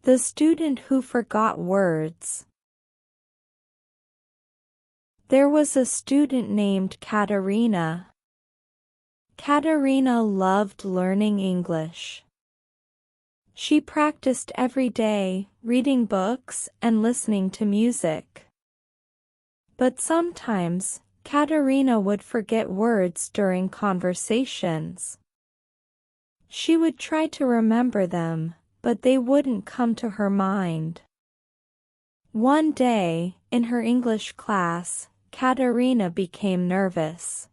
The student who forgot words. There was a student named Catarina. Catarina loved learning English. She practiced every day, reading books and listening to music. But sometimes, Catarina would forget words during conversations. She would try to remember them, but they wouldn't come to her mind. One day, in her English class, Catarina became nervous.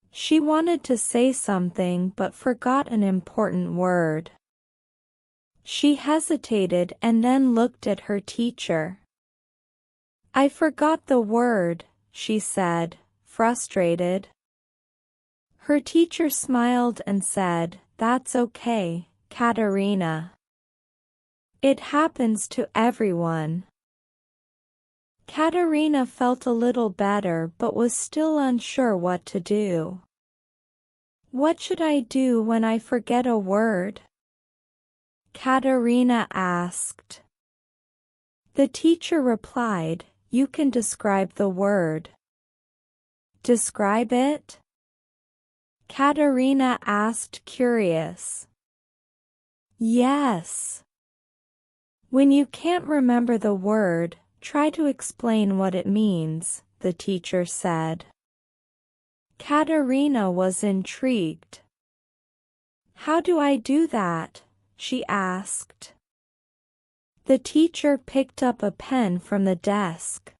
She wanted to say something but forgot an important word. She hesitated and then looked at her teacher. "I forgot the word," she said, frustrated. Her teacher smiled and said, "That's okay, Catarina. It happens to everyone." Catarina felt a little better but was still unsure what to do. "What should I do when I forget a word?" Catarina asked. The teacher replied, "You can describe the word." "Describe it?" Catarina asked, curious. "Yes." "When you can't remember the word, try to explain what it means," the teacher said. Catarina was intrigued. "How do I do that?" she asked. The teacher picked up a pen from the desk.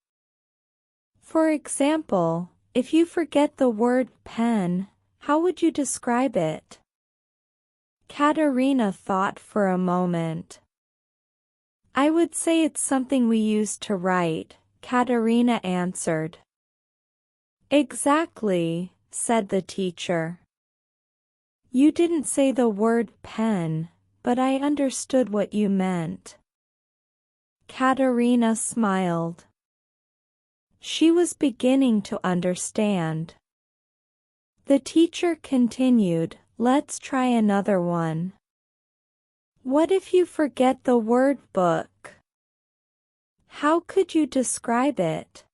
"For example, if you forget the word pen, how would you describe it?" Catarina thought for a moment. "I would say it's something we use to write," Catarina answered. "Exactly," said the teacher. "You didn't say the word pen, but I understood what you meant." Catarina smiled. She was beginning to understand. The teacher continued, "Let's try another one. What if you forget the word book? How could you describe it?"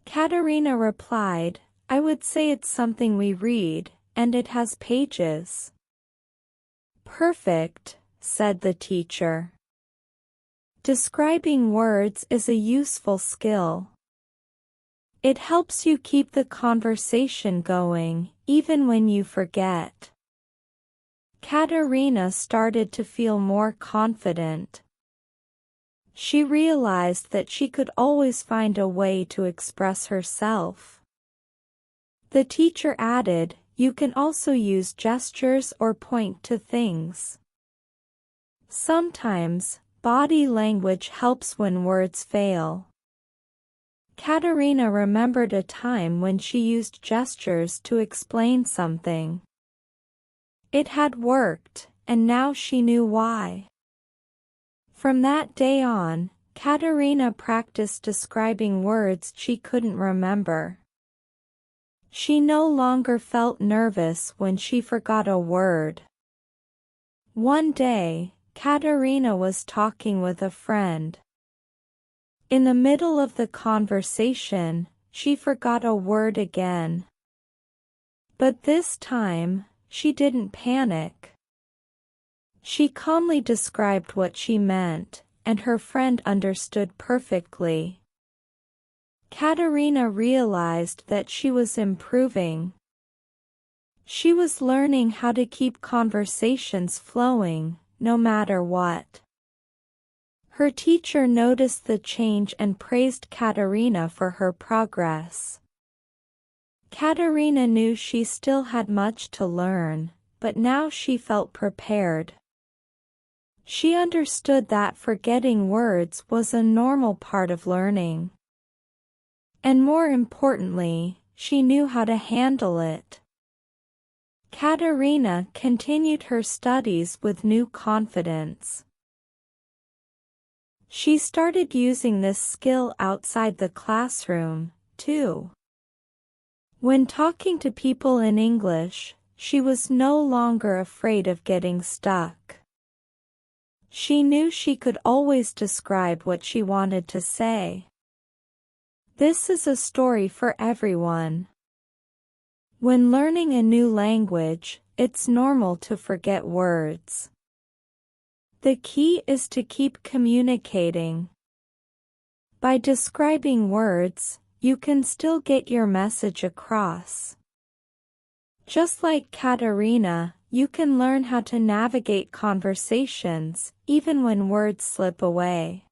Catarina replied, "I would say it's something we read, and it has pages." "Perfect," said the teacher. Describing words is a useful skill. It helps you keep the conversation going, even when you forget. Catarina started to feel more confident. She realized that she could always find a way to express herself. The teacher added, "You can also use gestures or point to things. Sometimes, body language helps when words fail." Catarina remembered a time when she used gestures to explain something. It had worked, and now she knew why. From that day on, Catarina practiced describing words she couldn't remember. She no longer felt nervous when she forgot a word. One day, Catarina was talking with a friend. In the middle of the conversation, she forgot a word again. But this time, she didn't panic. She calmly described what she meant, and her friend understood perfectly. Catarina realized that she was improving. She was learning how to keep conversations flowing, no matter what. Her teacher noticed the change and praised Catarina for her progress. Catarina knew she still had much to learn, but now she felt prepared. She understood that forgetting words was a normal part of learning. And more importantly, she knew how to handle it. Catarina continued her studies with new confidence. She started using this skill outside the classroom, too. When talking to people in English, she was no longer afraid of getting stuck. She knew she could always describe what she wanted to say. This is a story for everyone. When learning a new language, it's normal to forget words. The key is to keep communicating. By describing words, you can still get your message across. Just like Catarina, you can learn how to navigate conversations, even when words slip away.